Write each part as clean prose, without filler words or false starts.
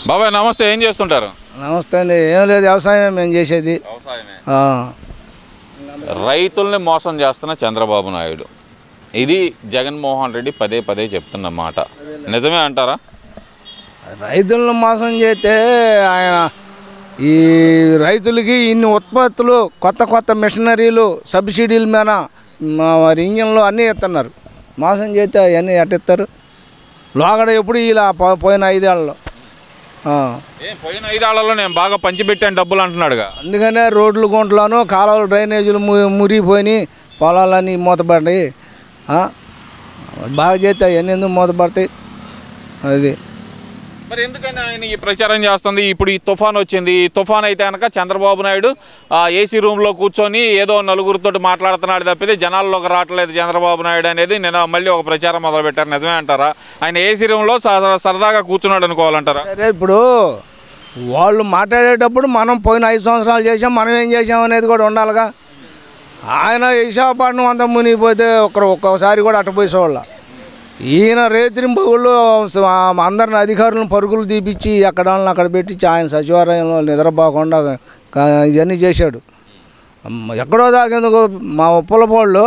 బాబాయ్ నమస్తే, ఏం చేస్తుంటారు? నమస్తే అండి. ఏం లేదు, వ్యవసాయం మేము చేసేది. రైతుల్ని మోసం చేస్తున్న చంద్రబాబు నాయుడు, ఇది జగన్మోహన్ రెడ్డి పదే పదే చెప్తున్న మాట, నిజమే అంటారా? రైతులను మోసం చేస్తే ఆయన ఈ రైతులకి ఇన్ని ఉత్పత్తులు, కొత్త కొత్త మిషనరీలు, సబ్సిడీల మీద మరి ఇంజన్లు అన్నీ ఇస్తున్నారు. మోసం చేస్తే అవన్నీ ఎట్టిస్తారు? లోగడ ఎప్పుడు ఇలా పోయిన 5 ఏళ్లలో పోయిన 5 ఏళ్లలో నేను బాగా పంచిపెట్టాను డబ్బులు అంటున్నాడుగా. అందుకనే రోడ్లు గుంటలను, కాలువలు, డ్రైనేజీలు మురిగిపోయినాయి, పొలాలన్నీ మూతపడ్డాయి. బాగా చేస్తే అవన్నీ ఎందుకు మూతపడతాయి? అది మరి ఎందుకని ఆయన ఈ ప్రచారం చేస్తుంది? ఇప్పుడు ఈ తుఫాన్ వచ్చింది, ఈ తుఫాన్ అయితే కనుక చంద్రబాబు నాయుడు ఏసీ రూమ్లో కూర్చొని ఏదో నలుగురితో మాట్లాడుతున్నాడు తప్పితే జనాల్లోకి రావట్లేదు చంద్రబాబు నాయుడు అనేది నేను మళ్ళీ ఒక ప్రచారం మొదలుపెట్టారు, నిజమే అంటారా? ఆయన ఏసీ రూమ్లో సరదాగా కూర్చున్నాడు అనుకోవాలంటారా? సరే, ఇప్పుడు వాళ్ళు మాట్లాడేటప్పుడు మనం పోయిన 5 సంవత్సరాలు చేసాం, మనం ఏం చేసాం అనేది కూడా ఉండాలిగా. ఆయన విశాఖపట్నం అంతా మునిగిపోతే ఒక్కొక్కసారి కూడా అట్టపోయేవాళ్ళ. ఈయన రేత్రింబగుళ్ళు అందరిని అధికారులను పరుగులు తీపిచ్చి అక్కడ పెట్టించి ఆయన సచివాలయంలో నిద్రపోకుండా ఇవన్నీ చేశాడు. ఎక్కడో దాకేందుకు మా ఉప్పలపోళ్ళు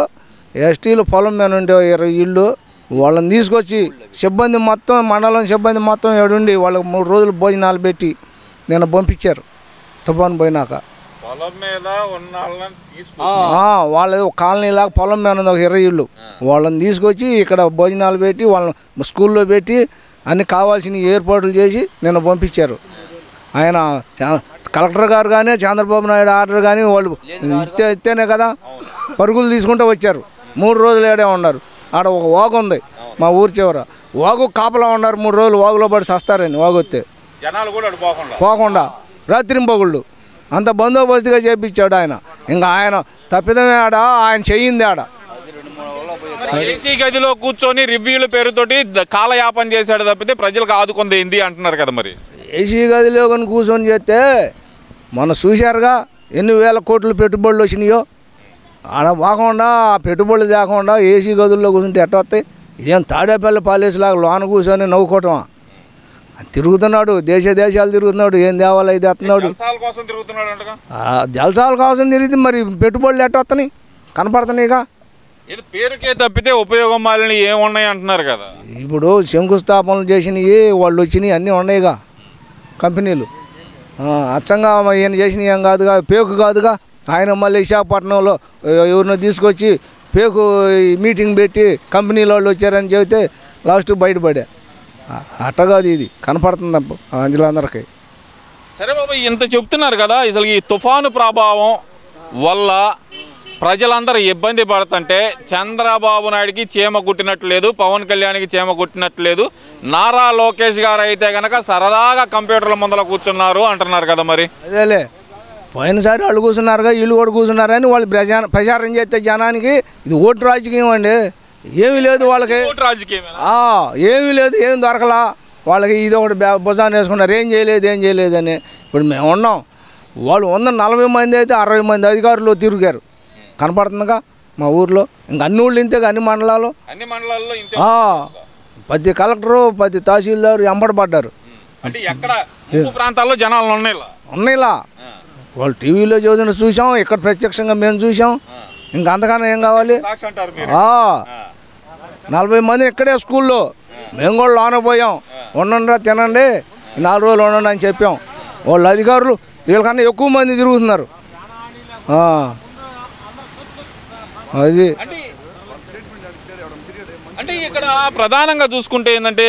ఎస్టీలు పొలం మీద ఉండే 20 ఇళ్ళు, వాళ్ళని తీసుకొచ్చి సిబ్బంది మొత్తం, మండలం సిబ్బంది మొత్తం ఏడుండి వాళ్ళకి 3 రోజులు భోజనాలు పెట్టి నిన్న పంపించారు. తుఫాను పోయినాక వాళ్ళ కాలనీలాగా పొలం మీద ఉంది, ఒక 20 ఇళ్ళు, వాళ్ళని తీసుకొచ్చి ఇక్కడ భోజనాలు పెట్టి వాళ్ళని స్కూల్లో పెట్టి అన్ని కావాల్సిన ఏర్పాట్లు చేసి నిన్న పంపించారు. ఆయన కలెక్టర్ గారు కానీ, చంద్రబాబు నాయుడు ఆర్డర్ కానీ వాళ్ళు ఇస్తేనే కదా పరుగులు తీసుకుంటూ వచ్చారు. 3 రోజులు ఏడే ఉన్నారు. ఆడ ఒక వాగు ఉంది మా ఊరి చివర, వాగు కాపలా ఉన్నారు. 3 రోజులు వాగులో పడి సస్తారని, వాగు వస్తే పోకుండా రాత్రింబగుళ్ళు అంత బందోబస్తుగా చేపించాడు ఆయన. ఇంకా ఆయన తప్పిదమే ఆడ, ఆయన చెయ్యింది ఆడ. ఏసీ గదిలో కూర్చొని రివ్యూల పేరుతోటి కాలయాపన చేశాడు తప్పితే ప్రజలకు ఆదుకుంది ఏంది అంటున్నారు కదా. మరి ఏసీ గదిలో కానీ కూర్చొని చేస్తే మొన్న చూశారుగా ఎన్ని వేల కోట్లు పెట్టుబడులు వచ్చినాయో. ఆడ పోకుండా ఆ పెట్టుబడులు తేకుండా ఏసీ గదుల్లో కూర్చుంటే ఎట్ట వస్తాయి? ఇదేం తాడేపల్లి పాలేసులాగా లోన కూర్చొని నవ్వుకోవటమా? తిరుగుతున్నాడు, దేశాలు తిరుగుతున్నాడు, ఏం దేవాలో ఇది ఎత్తున్నాడు. జలసాల కోసం తిరిగితే మరి పెట్టుబడులు ఎట్ట వస్తున్నాయి? కనపడుతున్నాయిగా. పేరుకే తప్పితే ఉపయోగం మాలిని ఏమున్నాయి అంటున్నారు కదా. ఇప్పుడు శంకుస్థాపనలు చేసినవి వాళ్ళు వచ్చినాయి అన్నీ ఉన్నాయిగా కంపెనీలు. అచ్చంగా ఈయన చేసినవి ఏం కాదుగా, పేకు కాదుగా. ఆయన మళ్ళీ విశాఖపట్నంలో ఎవరినో తీసుకొచ్చి పేకు మీటింగ్ పెట్టి కంపెనీల వాళ్ళు వచ్చారని చెబితే లాస్ట్ బయటపడా. అట్ట కాదు, ఇది కనపడుతుంది అంజలందరికీ. సరే బాబు, ఇంత చెప్తున్నారు కదా, అసలు ఈ తుఫాను ప్రభావం వల్ల ప్రజలందరూ ఇబ్బంది పడుతుంటే చంద్రబాబు నాయుడికి చీమ కుట్టినట్టు లేదు, పవన్ కళ్యాణ్కి చీమ కుట్టినట్టు లేదు, నారా లోకేష్ గారు అయితే కనుక సరదాగా కంప్యూటర్ల ముందర కూర్చున్నారు అంటున్నారు కదా. మరి అదేలే, పోయినసారి వాళ్ళు కూర్చున్నారుగా, వీళ్ళు కూడా కూర్చున్నారని వాళ్ళు ప్రచారం చేస్తే జనానికి ఇది ఓటు రాజకీయం అండి. ఏమీ లేదు వాళ్ళకి, ఏమీ లేదు, ఏం దొరకలా వాళ్ళకి. ఇది ఒకటి భుజాన్ని వేసుకున్నారు, ఏం చేయలేదు అని. ఇప్పుడు మేము ఉన్నాం, వాళ్ళు 140 మంది అయితే 60 మంది అధికారులు తిరిగారు, కనపడుతుందిగా మా ఊర్లో. ఇంకా అన్ని ఊళ్ళు ఇంతేగా, అన్ని మండలాల్లో ప్రతి కలెక్టరు, ప్రతి తహసీల్దారు ఎంబడపడ్డారు. ప్రాంతాల్లో జనాలు ఉన్నాయిలా. వాళ్ళు టీవీలో చదివిన చూసాం, ఇక్కడ ప్రత్యక్షంగా మేము చూసాం. ఇంకా అంతకన్నా ఏం కావాలి? 40 మంది ఇక్కడే స్కూల్లో, మేము కూడా లోన పోయాం. ఉండండి, తినండి, 4 రోజులు ఉండండి అని చెప్పాం. వాళ్ళు అధికారులు వీళ్ళకన్నా ఎక్కువ మంది తిరుగుతున్నారు. అది అంటే ఇక్కడ ప్రధానంగా చూసుకుంటే ఏంటంటే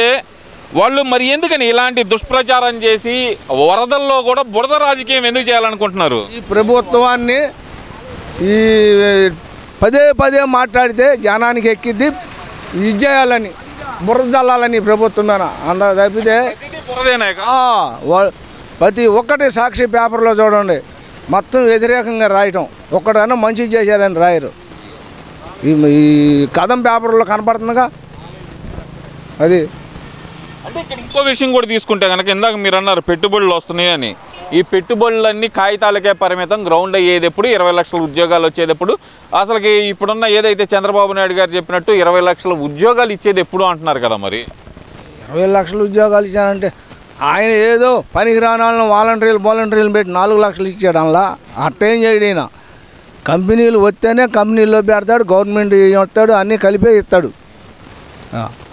వాళ్ళు మరి ఎందుకని ఇలాంటి దుష్ప్రచారం చేసి వరదల్లో కూడా బురద రాజకీయం ఎందుకు చేయాలనుకుంటున్నారు? ఈ ప్రభుత్వాన్ని ఈ పదే మాట్లాడితే జనానికి ఎక్కిద్ది, ఇది చేయాలని, బురద చల్లాలని ప్రభుత్వం మీద. అంత తప్పితే ప్రతి ఒక్కటి సాక్షి పేపర్లో చూడండి, మొత్తం వ్యతిరేకంగా రాయటం. ఒక్కడైనా మంచి చేశారని రాయరు. ఈ కథం పేపర్లో కనపడుతుందిగా. అది అంటే ఇక్కడ ఇంకో విషయం కూడా తీసుకుంటే కనుక, ఇందాక మీరు అన్నారు పెట్టుబడులు వస్తున్నాయని. ఈ పెట్టుబడులన్నీ కాగితాలకే పరిమితం, గ్రౌండ్ అయ్యేది ఎప్పుడు, 20 లక్షల ఉద్యోగాలు వచ్చేది ఎప్పుడు, అసలుకి ఇప్పుడున్న ఏదైతే చంద్రబాబు నాయుడు గారు చెప్పినట్టు 20 లక్షల ఉద్యోగాలు ఇచ్చేది ఎప్పుడు అంటున్నారు కదా. మరి 20 లక్షల ఉద్యోగాలు ఇచ్చానంటే ఆయన ఏదో పనికిరానాలను వాలంటీర్లు పెట్టి 4 లక్షలు ఇచ్చాడు అలా అట్టేం చేయడు ఈయన. కంపెనీలు వస్తేనే కంపెనీల్లో పెడతాడు, గవర్నమెంట్ వస్తాడు, అన్నీ కలిపే ఇస్తాడు.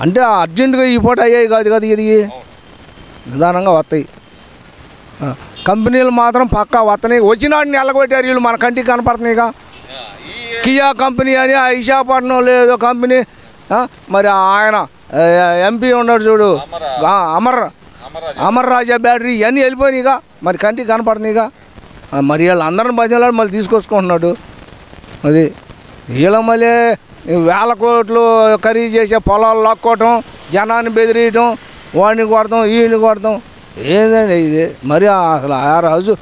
అంటే అర్జెంటుగా ఈ పూట అయ్యాయి కాదు కదా, ఇది నిదానంగా వస్తాయి. కంపెనీలు మాత్రం పక్కా వస్తున్నాయి. వచ్చినాడు నెలకొట్టారు వీళ్ళు, మన కంటికి కనపడుతున్నాయిగా. కియా కంపెనీ అని విశాఖపట్నంలో ఏదో కంపెనీ, మరి ఆయన ఎంపీ ఉన్నాడు చూడు, అమర్ రాజా బ్యాటరీ, ఇవన్నీ వెళ్ళిపోయినాయిగా, మరి కంటికి కనపడుతున్నాయిగా. మరి వీళ్ళు అందరిని బతిలాడు మళ్ళీ తీసుకొచ్చుకుంటున్నాడు. అది వీళ్ళ మళ్ళీ 1000 కోట్లు ఖరీదు చేసే పొలాలు లాక్కోవటం, జనాన్ని బెదిరియటం, వాడిని కొడతాం వీడిని కొడతాం, ఏందండి ఇది? మరి అసలు ఆ రోజు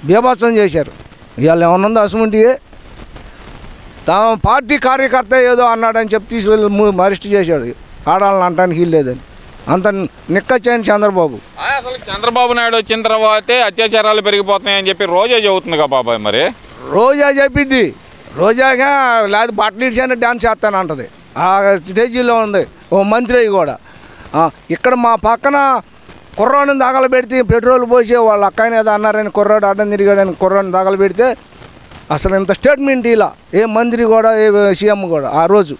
బీభత్సం చేశారు. ఇవాళ ఏమన్నా అసుమంటియే తమ పార్టీ కార్యకర్త ఏదో అన్నాడని చెప్పి తీసుకెళ్ళి అరెస్ట్ చేశాడు. ఆడాలని అంటానికి వీల్లేదని. అంత నిక్కచ్చని చంద్రబాబు. అసలు చంద్రబాబు నాయుడు వచ్చిన తర్వాతే అత్యాచారాలు పెరిగిపోతున్నాయని చెప్పి రోజా చెబుతుంది కదా బాబాయ్. మరి రోజా చెప్పిద్ది, రోజాగా లేదా బట్టలు ఇచ్చాను డ్యాన్స్ చేస్తానంటది. ఆ స్టేజీలో ఉంది ఓ మంత్రి కూడా. ఇక్కడ మా పక్కన కుర్రాడిని తగలబెడితే పెట్రోల్ పోసి వాళ్ళ అక్కని ఏదో అన్నారని కుర్రాడు అడ్డం తిరిగాడని కుర్రాడిని తగలబెడితే అసలు ఇంత స్టేట్మెంట్ ఇలా ఏ మంత్రి కూడా ఏ సీఎం కూడా ఆ రోజు.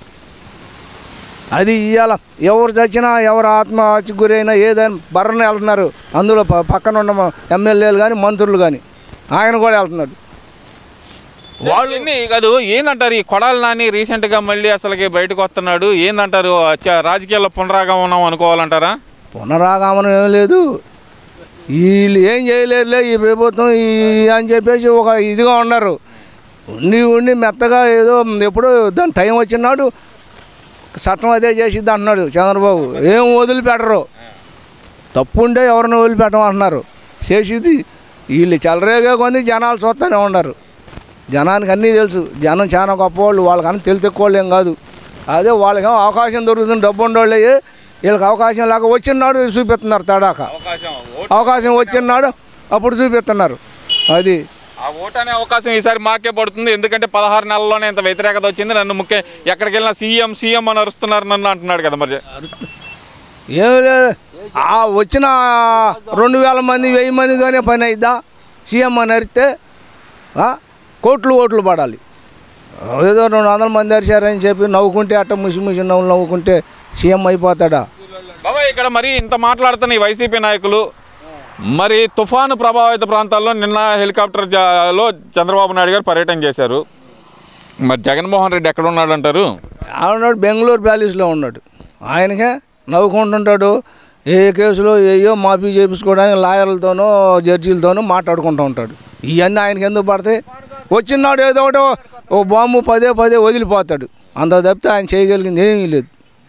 అది ఇవాళ ఎవరు చచ్చినా ఎవరు ఆత్మహత్యకు గురైనా ఏదైనా బర్రని వెళ్తున్నారు. అందులో పక్కన ఉన్న ఎమ్మెల్యేలు కానీ మంత్రులు కానీ ఆయన కూడా వెళ్తున్నాడు. వాళ్ళు కాదు ఏందంటారు ఈ కొడాలి నాని రీసెంట్గా మళ్ళీ అసలుకి బయటకు వస్తున్నాడు, ఏందంటారు? రాజకీయాల్లో పునరాగమనం అనుకోవాలంటారా? పునరాగమనం ఏం లేదు, వీళ్ళు ఏం చేయలేరులే ఈ ప్రభుత్వం అని చెప్పేసి ఒక ఇదిగా ఉన్నారు. ఉండి మెత్తగా ఏదో ఎప్పుడో దాని టైం వచ్చినాడు చట్టం అదే చేసిద్ది అంటున్నాడు చంద్రబాబు. ఏం వదిలిపెట్టరు, తప్పు ఉంటే ఎవరిని వదిలిపెట్టమంటున్నారు. చేసిద్ది వీళ్ళు చెలరేగా కొంది జనాలు చూస్తూనే ఉన్నారు. జనానికి అన్నీ తెలుసు, జనం చాలా గొప్పవాళ్ళు, వాళ్ళకన్నా తెలిసి ఎక్కువ ఏం కాదు. అదే వాళ్ళకేమో అవకాశం దొరుకుతుంది, డబ్బు ఉండేవాళ్ళే. వీళ్ళకి అవకాశం లాగా వచ్చినాడు చూపిస్తున్నారు. తడాక అవకాశం వచ్చినాడు అప్పుడు చూపిస్తున్నారు. అది ఆ ఓటు అనే అవకాశం ఈసారి మాకే పడుతుంది, ఎందుకంటే 16 నెలల్లోనే ఇంత వ్యతిరేకత వచ్చింది, నన్ను ముఖ్య ఎక్కడికి వెళ్ళినా సీఎం అని అరుస్తున్నారు నన్ను అంటున్నాడు కదా. మరి ఏం లేదు, ఆ వచ్చిన 2000 మంది 1000 మందితోనే పని అయిద్దా? సీఎం అని అరిస్తే కోట్లు పడాలి. ఏదో 200 మంది అరిచారని చెప్పి నవ్వుకుంటే అట్ట ముసి నవ్వుకుంటే సీఎం అయిపోతాడా బాబాయ్? ఇక్కడ మరి ఇంత మాట్లాడుతున్న ఈ వైసీపీ నాయకులు మరి తుఫాను ప్రభావిత ప్రాంతాల్లో నిన్న హెలికాప్టర్లో చంద్రబాబు నాయుడు గారు పర్యటన చేశారు. మరి జగన్మోహన్ రెడ్డి ఎక్కడ ఉన్నాడు అంటారు? ఉన్నాడు బెంగళూరు ప్యాలెస్లో ఉన్నాడు. ఆయనకే నవ్వుకుంటుంటాడు. ఏ కేసులో ఏయో మాఫీ చేయించుకోవడానికి లాయర్లతోనో జడ్జీలతోనో మాట్లాడుకుంటూ ఉంటాడు. ఇవన్నీ ఆయనకి ఎందుకు పడతాయి? వచ్చినాడు ఏదో ఒకటి ఓ బాంబు పదే వదిలిపోతాడు. అంత తప్పితే ఆయన చేయగలిగింది ఏమీ లేదు.